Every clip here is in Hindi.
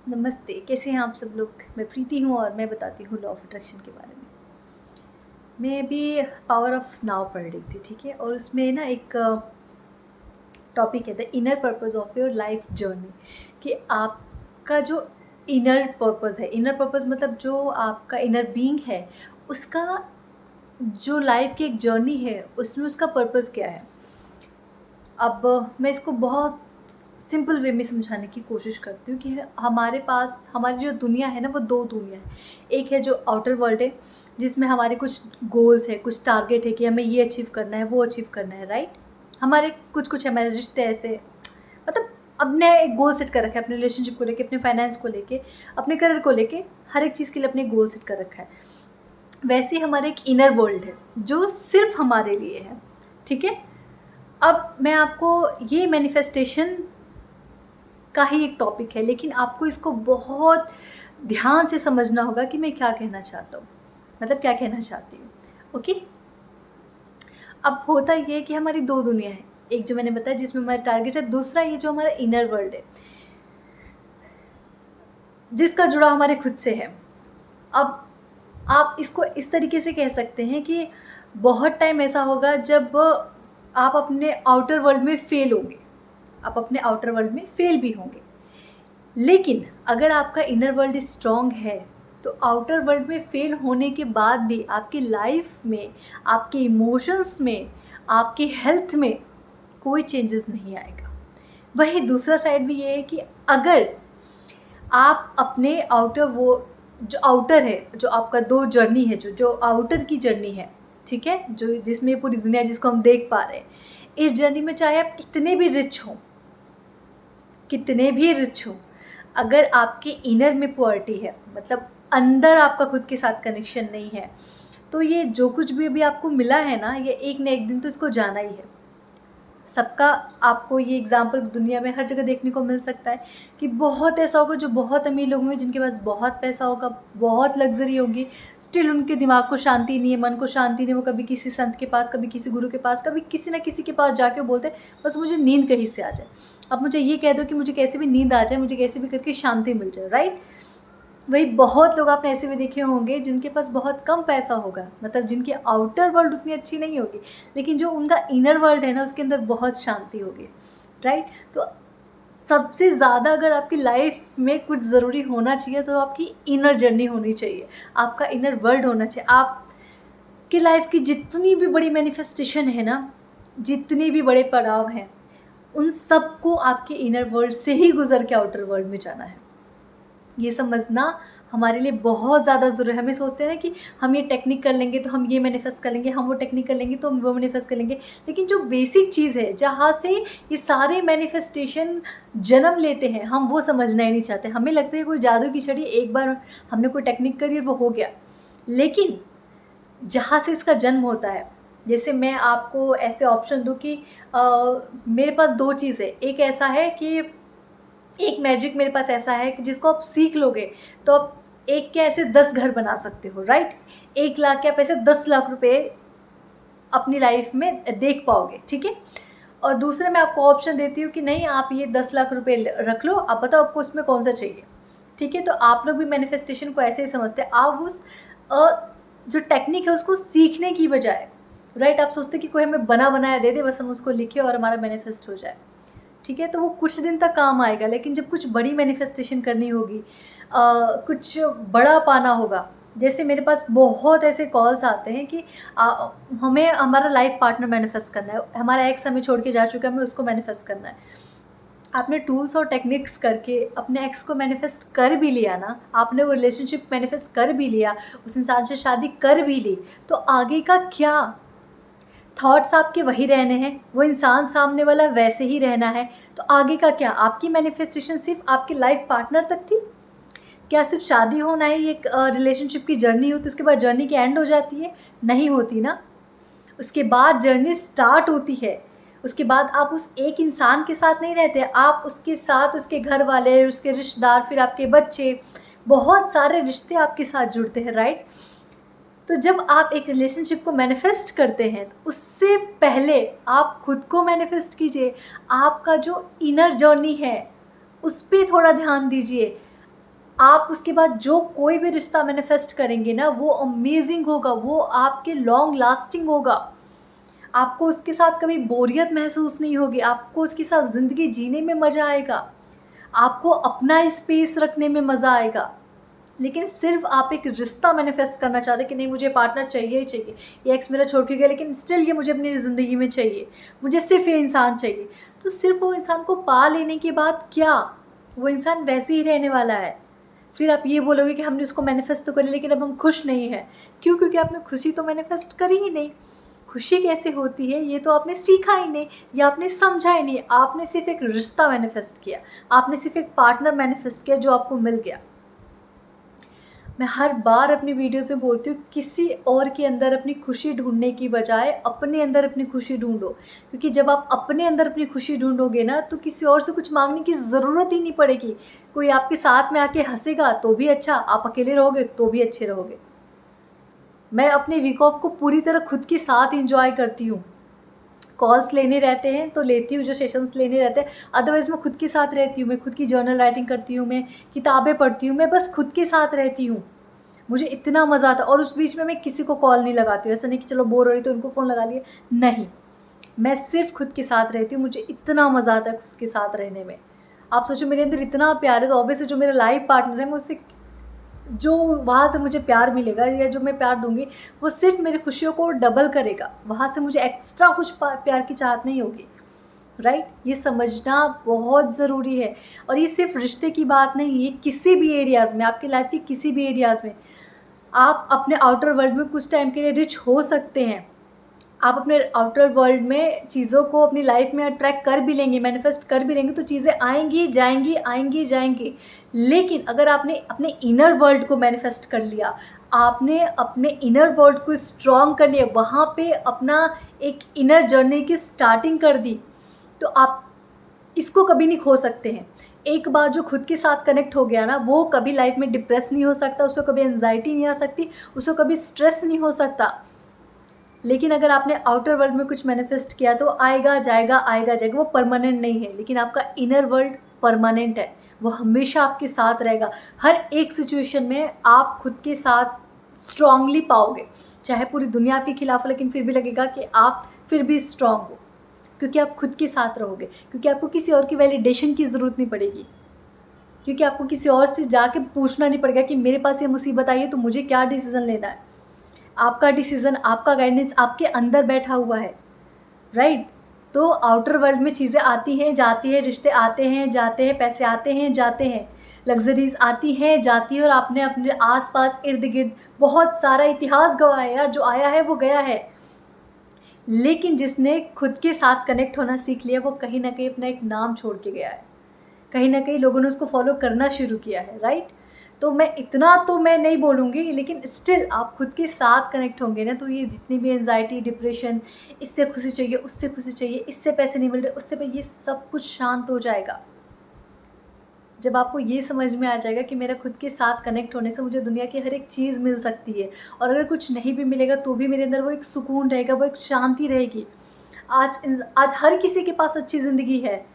नमस्ते, कैसे हैं आप सब लोग? मैं प्रीति हूँ और मैं बताती हूँ लॉ ऑफ अट्रैक्शन के बारे में। मैं अभी पावर ऑफ नाउ पढ़ रही थी, ठीक है? और उसमें ना एक टॉपिक है the inner purpose of your life journey, कि आपका जो इनर पर्पस मतलब जो आपका इनर बीइंग है, उसका जो लाइफ की एक जर्नी है, उसमें उसका पर्पस क्या है? अब मैं इसको बहुत सिंपल वे में समझाने की कोशिश करती हूँ कि हमारे पास हमारी जो दुनिया है ना, वो 2 दुनिया है। एक है जो आउटर वर्ल्ड है, जिसमें हमारे कुछ गोल्स हैं, कुछ टारगेट है कि हमें ये अचीव करना है, वो अचीव करना है, राइट? हमारे कुछ-कुछ हमारे रिश्ते ऐसे, मतलब हमने एक गोल सेट कर रखा है अपने रिलेशनशिप को लेके, अपने फाइनेंस को लेके, अपने करियर को लेके, हर एक चीज़ के लिए अपने गोल सेट कर रखा है। वैसे ही हमारा एक इनर वर्ल्ड है, जो सिर्फ़ हमारे लिए है, ठीक है? अब मैं आपको ये मैनिफेस्टेशन का ही एक टॉपिक है, लेकिन आपको इसको बहुत ध्यान से समझना होगा कि मैं क्या कहना चाहता हूँ, मतलब क्या कहना चाहती हूँ, ओके? अब होता ये है कि हमारी 2 दुनिया है, एक जो मैंने बताया जिसमें हमारा टारगेट है, दूसरा ये जो हमारा इनर वर्ल्ड है, जिसका जुड़ाव हमारे खुद से है। अब आप इसको इस तरीके से कह सकते हैं कि बहुत टाइम ऐसा होगा जब आप अपने आउटर वर्ल्ड में फ़ेल होंगे, आप अपने आउटर वर्ल्ड में फ़ेल भी होंगे। लेकिन अगर आपका इनर वर्ल्ड स्ट्रॉन्ग है, तो आउटर वर्ल्ड में फ़ेल होने के बाद भी आपकी लाइफ में, आपके इमोशंस में, आपकी हेल्थ में कोई चेंजेस नहीं आएगा। वहीं दूसरा साइड भी ये है कि अगर आप अपने जो आउटर है, जो आपका 2 जर्नी है, जो आउटर की जर्नी है, ठीक है? जो जिसमें पूरी दुनिया जिसको हम देख पा रहे हैं, इस जर्नी में चाहे आप कितने भी रिच हो, अगर आपके इनर में पुअर्टी है, मतलब अंदर आपका खुद के साथ कनेक्शन नहीं है, तो ये जो कुछ भी अभी आपको मिला है ना, ये एक न एक दिन तो इसको जाना ही है। सबका आपको ये एग्ज़ाम्पल दुनिया में हर जगह देखने को मिल सकता है कि बहुत ऐसा होगा, जो बहुत अमीर लोग होंगे, जिनके पास बहुत पैसा होगा, बहुत लग्ज़री होगी, स्टिल उनके दिमाग को शांति नहीं है, मन को शांति नहीं है। वो कभी किसी संत के पास, कभी किसी गुरु के पास, कभी किसी न किसी के पास जाके वो बोलते हैं, बस मुझे नींद कहीं से आ जाए। अब मुझे ये कह दो कि मुझे कैसे भी नींद आ जाए, मुझे कैसे भी करके शांति मिल जाए, राइट? वही बहुत लोग आपने ऐसे भी देखे होंगे जिनके पास बहुत कम पैसा होगा, मतलब जिनकी आउटर वर्ल्ड उतनी अच्छी नहीं होगी, लेकिन जो उनका इनर वर्ल्ड है ना, उसके अंदर बहुत शांति होगी, राइट? तो सबसे ज़्यादा अगर आपकी लाइफ में कुछ ज़रूरी होना चाहिए, तो आपकी इनर जर्नी होनी चाहिए, आपका इनर वर्ल्ड होना चाहिए। आपकी लाइफ की जितनी भी बड़ी मैनिफेस्टेशन है ना, जितने भी बड़े पड़ाव हैं, उन सबको आपके इनर वर्ल्ड से ही गुजर के आउटर वर्ल्ड में जाना है। ये समझना हमारे लिए बहुत ज़्यादा ज़रूरी है। हमें सोचते हैं ना कि हम ये टेक्निक कर लेंगे तो हम ये मैनिफेस्ट कर लेंगे, हम वो टेक्निक कर लेंगे तो हम वो मैनिफेस्ट कर लेंगे। लेकिन जो बेसिक चीज़ है, जहाँ से ये सारे मैनिफेस्टेशन जन्म लेते हैं, हम वो समझना ही नहीं चाहते। हमें लगता है कोई जादू की छड़ी, एक बार हमने कोई टेक्निक करी और वो हो गया। लेकिन जहाँ से इसका जन्म होता है, जैसे मैं आपको ऐसे ऑप्शन दूँ कि मेरे पास 2 चीज़ है। एक ऐसा है कि एक मैजिक मेरे पास ऐसा है कि जिसको आप सीख लोगे, तो आप एक के ऐसे 10 घर बना सकते हो, राइट? 1 लाख के आप ऐसे 10 लाख रुपए अपनी लाइफ में देख पाओगे, ठीक है? और दूसरे मैं आपको ऑप्शन देती हूँ कि नहीं, आप ये 10 लाख रुपए रख लो, अब बताओ आपको उसमें कौन सा चाहिए, ठीक है? तो आप लोग भी मैनिफेस्टेशन को ऐसे ही समझते हैं। आप उस जो टेक्निक है उसको सीखने की बजाय, राइट, आप सोचते हैं कि कोई हमें बना बनाया दे दे, बस हम उसको लिखें और हमारा मैनिफेस्ट हो जाए, ठीक है? तो वो कुछ दिन तक काम आएगा, लेकिन जब कुछ बड़ी मैनिफेस्टेशन करनी होगी, कुछ बड़ा पाना होगा, जैसे मेरे पास बहुत ऐसे कॉल्स आते हैं कि हमें हमारा लाइफ पार्टनर मैनिफेस्ट करना है, हमारा एक्स हमें छोड़ के जा चुका है, हमें उसको मैनिफेस्ट करना है। आपने टूल्स और टेक्निक्स करके अपने एक्स को मैनिफेस्ट कर भी लिया ना, आपने वो रिलेशनशिप मैनिफेस्ट कर भी लिया, उस इंसान से शादी कर भी ली, तो आगे का क्या? थॉट्स आपके वही रहने हैं, वो इंसान सामने वाला वैसे ही रहना है, तो आगे का क्या? आपकी मैनिफेस्टेशन सिर्फ़ आपके लाइफ़ पार्टनर तक थी? क्या सिर्फ़ शादी होना ही एक रिलेशनशिप की जर्नी हो, तो उसके बाद जर्नी की एंड हो जाती है? नहीं होती ना। उसके बाद जर्नी स्टार्ट होती है। उसके बाद आप उस एक इंसान के साथ नहीं रहते, आप उसके साथ उसके घर वाले, उसके रिश्तेदार, फिर आपके बच्चे, बहुत सारे रिश्ते आपके साथ जुड़ते हैं, राइट? तो जब आप एक रिलेशनशिप को मैनिफेस्ट करते हैं, तो उससे पहले आप खुद को मैनिफेस्ट कीजिए। आपका जो इनर जर्नी है, उस पे थोड़ा ध्यान दीजिए। आप उसके बाद जो कोई भी रिश्ता मैनिफेस्ट करेंगे ना, वो अमेजिंग होगा, वो आपके लॉन्ग लास्टिंग होगा। आपको उसके साथ कभी बोरियत महसूस नहीं होगी, आपको उसके साथ ज़िंदगी जीने में मज़ा आएगा, आपको अपना स्पेस रखने में मज़ा आएगा। लेकिन सिर्फ़ आप एक रिश्ता मैनिफेस्ट करना चाहते हैं कि नहीं, मुझे पार्टनर चाहिए ही चाहिए, ये एक्स मेरा छोड़ के गया लेकिन स्टिल ये मुझे अपनी ज़िंदगी में चाहिए, मुझे सिर्फ़ ये इंसान चाहिए। तो सिर्फ़ वो इंसान को पा लेने के बाद क्या? वो इंसान वैसे ही रहने वाला है। फिर आप ये बोलोगे कि हमने उसको मैनिफेस्ट तो कर लिया लेकिन अब हम खुश नहीं हैं। क्यों? क्योंकि आपने खुशी तो मैनिफेस्ट करी ही नहीं। खुशी कैसे होती है ये तो आपने सीखा ही नहीं, या आपने समझा ही नहीं। आपने सिर्फ़ एक रिश्ता मैनिफेस्ट किया, आपने सिर्फ़ एक पार्टनर मैनिफेस्ट किया जो आपको मिल गया। मैं हर बार अपनी वीडियोज़ में बोलती हूँ, किसी और के अंदर अपनी खुशी ढूँढने की बजाय अपने अंदर अपनी खुशी ढूँढो। क्योंकि जब आप अपने अंदर अपनी खुशी ढूँढोगे ना, तो किसी और से कुछ माँगने की ज़रूरत ही नहीं पड़ेगी। कोई आपके साथ में आके हँसेगा तो भी अच्छा, आप अकेले रहोगे तो भी अच्छे रहोगे। मैं अपने वीक ऑफ को पूरी तरह खुद के साथ एन्जॉय करती हूँ। कॉल्स लेने रहते हैं तो लेती हूँ, जो सेशंस लेने रहते हैं, अदरवाइज़ मैं खुद के साथ रहती हूँ। मैं खुद की जर्नल राइटिंग करती हूँ, मैं किताबें पढ़ती हूँ, मैं बस खुद के साथ रहती हूँ। मुझे इतना मज़ा आता है, और उस बीच में मैं किसी को कॉल नहीं लगाती हूँ। ऐसा नहीं कि चलो बोर हो रही तो उनको फ़ोन लगा लिया, नहीं। मैं सिर्फ़ खुद के साथ रहती हूँ, मुझे इतना मज़ा आता है खुद के साथ रहने में। आप सोचो, मेरे अंदर इतना प्यार है, तो ऑब्वियसली जो मेरा लाइफ़ पार्टनर है, मैं उससे जो वहाँ से मुझे प्यार मिलेगा या जो मैं प्यार दूँगी, वो सिर्फ़ मेरी खुशियों को डबल करेगा। वहाँ से मुझे एक्स्ट्रा कुछ प्यार की चाहत नहीं होगी, राइट? ये समझना बहुत ज़रूरी है। और ये सिर्फ़ रिश्ते की बात नहीं है, किसी भी एरियाज़ में, आपकी लाइफ़ के किसी भी एरियाज़ में आप अपने आउटर वर्ल्ड में कुछ टाइम के लिए रिच हो सकते हैं। आप अपने आउटर वर्ल्ड में चीज़ों को अपनी लाइफ में अट्रैक्ट कर भी लेंगे, मैनिफेस्ट कर भी लेंगे, तो चीज़ें आएँगी, जाएँगी, आएँगी, जाएँगी। लेकिन अगर आपने अपने इनर वर्ल्ड को मैनिफेस्ट कर लिया, आपने अपने इनर वर्ल्ड को स्ट्रॉन्ग कर लिया, वहाँ पे अपना एक इनर जर्नी की स्टार्टिंग कर दी, तो आप इसको कभी नहीं खो सकते हैं। एक बार जो खुद के साथ कनेक्ट हो गया ना, वो कभी लाइफ में डिप्रेस नहीं हो सकता, उसको कभी एंग्जायटी नहीं आ सकती, उसको कभी स्ट्रेस नहीं हो सकता। लेकिन अगर आपने आउटर वर्ल्ड में कुछ मैनिफेस्ट किया तो आएगा, जाएगा, आएगा, जाएगा, वो परमानेंट नहीं है। लेकिन आपका इनर वर्ल्ड परमानेंट है, वो हमेशा आपके साथ रहेगा। हर एक सिचुएशन में आप खुद के साथ स्ट्रॉन्गली पाओगे। चाहे पूरी दुनिया आपके खिलाफ हो, लेकिन फिर भी लगेगा कि आप फिर भी स्ट्रॉन्ग हो। क्योंकि आप खुद के साथ रहोगे, क्योंकि आपको किसी और की वैलिडेशन की ज़रूरत नहीं पड़ेगी, क्योंकि आपको किसी और से जाके पूछना नहीं पड़ेगा कि मेरे पास ये मुसीबत आई है तो मुझे क्या डिसीज़न लेना है। आपका डिसीज़न, आपका गाइडेंस आपके अंदर बैठा हुआ है, राइट? तो आउटर वर्ल्ड में चीज़ें आती हैं, जाती हैं, रिश्ते आते हैं, जाते हैं, पैसे आते हैं, जाते हैं, लग्ज़रीज़ आती हैं, जाती हैं, और आपने अपने आस-पास, इर्द-गिर्द बहुत सारा इतिहास गँवाया है यार, जो आया है वो गया है। लेकिन जिसने खुद के साथ कनेक्ट होना सीख लिया, वो कहीं न कहीं अपना एक नाम छोड़ के गया है। कहीं न कहीं लोगों ने उसको फ़ॉलो करना शुरू किया है, राइट? तो मैं नहीं बोलूँगी, लेकिन स्टिल आप खुद के साथ कनेक्ट होंगे ना, तो ये जितनी भी एंग्ज़ायटी, डिप्रेशन, इससे खुशी चाहिए, उससे खुशी चाहिए, इससे पैसे नहीं मिल रहे, उससे ये सब कुछ शांत हो जाएगा। जब आपको ये समझ में आ जाएगा कि मेरा खुद के साथ कनेक्ट होने से मुझे दुनिया की हर एक चीज़ मिल सकती है, और अगर कुछ नहीं भी मिलेगा तो भी मेरे अंदर वो एक सुकून रहेगा, वो एक शांति रहेगी। आज हर किसी के पास अच्छी ज़िंदगी है।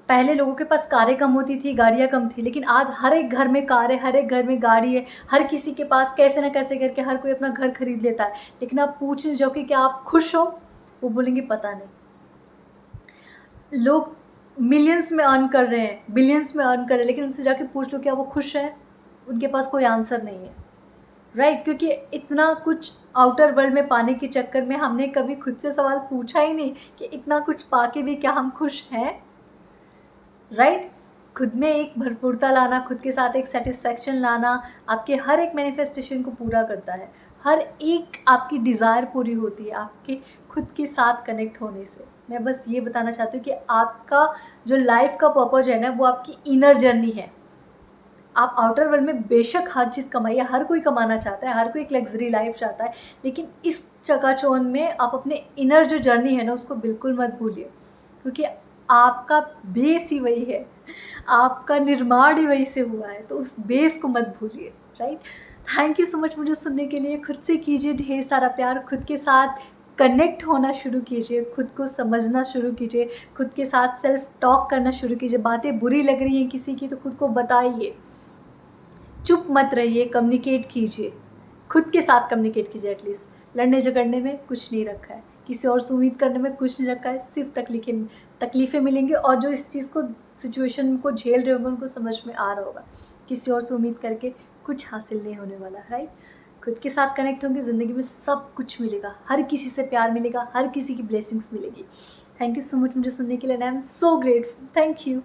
पहले लोगों के पास कारें कम होती थी, गाड़ियाँ कम थी, लेकिन आज हर एक घर में कार है, हर एक घर में गाड़ी है, हर किसी के पास कैसे न कैसे करके हर कोई अपना घर खरीद लेता है। लेकिन आप पूछने जाओ कि क्या आप खुश हो? वो बोलेंगे पता नहीं। लोग मिलियंस में अर्न कर रहे हैं, बिलियंस में अर्न कर रहे हैं, लेकिन उनसे जाके पूछ लो क्या वो खुश हैं? उनके पास कोई आंसर नहीं है, राइट? क्योंकि इतना कुछ आउटर वर्ल्ड में पाने के चक्कर में हमने कभी खुद से सवाल पूछा ही नहीं कि इतना कुछ पाके भी क्या हम खुश हैं? राइट? खुद में एक भरपूरता लाना, खुद के साथ एक सैटिस्फैक्शन लाना, आपके हर एक मैनिफेस्टेशन को पूरा करता है। हर एक आपकी डिज़ायर पूरी होती है आपके खुद के साथ कनेक्ट होने से। मैं बस ये बताना चाहती हूँ कि आपका जो लाइफ़ का पर्पज़ है ना, वो आपकी इनर जर्नी है। आप आउटर वर्ल्ड में बेशक हर चीज़ कमाइए, हर कोई कमाना चाहता है, हर कोई एक लग्ज़री लाइफ़ चाहता है, लेकिन इस चकाचौंध में आप अपने इनर जो जर्नी है ना, उसको बिल्कुल मत भूलिए, क्योंकि आपका बेस ही वही है, आपका निर्माण ही वहीं से हुआ है, तो उस बेस को मत भूलिए, right? Thank you so much मुझे सुनने के लिए। खुद से कीजिए ढेर सारा प्यार, खुद के साथ कनेक्ट होना शुरू कीजिए, खुद को समझना शुरू कीजिए, खुद के साथ सेल्फ टॉक करना शुरू कीजिए। बातें बुरी लग रही हैं किसी की तो खुद को बताइए, चुप मत रहिए, कम्युनिकेट कीजिए, खुद के साथ कम्युनिकेट कीजिए एटलीस्ट। लड़ने झगड़ने में कुछ नहीं रखा है, किसी और से उम्मीद करने में कुछ नहीं रखा है, सिर्फ तकलीफ़ें मिलेंगी, और जो इस चीज़ को सिचुएशन को झेल रहे होंगे उनको समझ में आ रहा होगा, किसी और से उम्मीद करके कुछ हासिल नहीं होने वाला, राइट। खुद के साथ कनेक्ट होंगे, ज़िंदगी में सब कुछ मिलेगा, हर किसी से प्यार मिलेगा, हर किसी की ब्लेसिंग्स मिलेगी। थैंक यू सो मच मुझे सुनने के लिए, and I am so grateful. Thank you.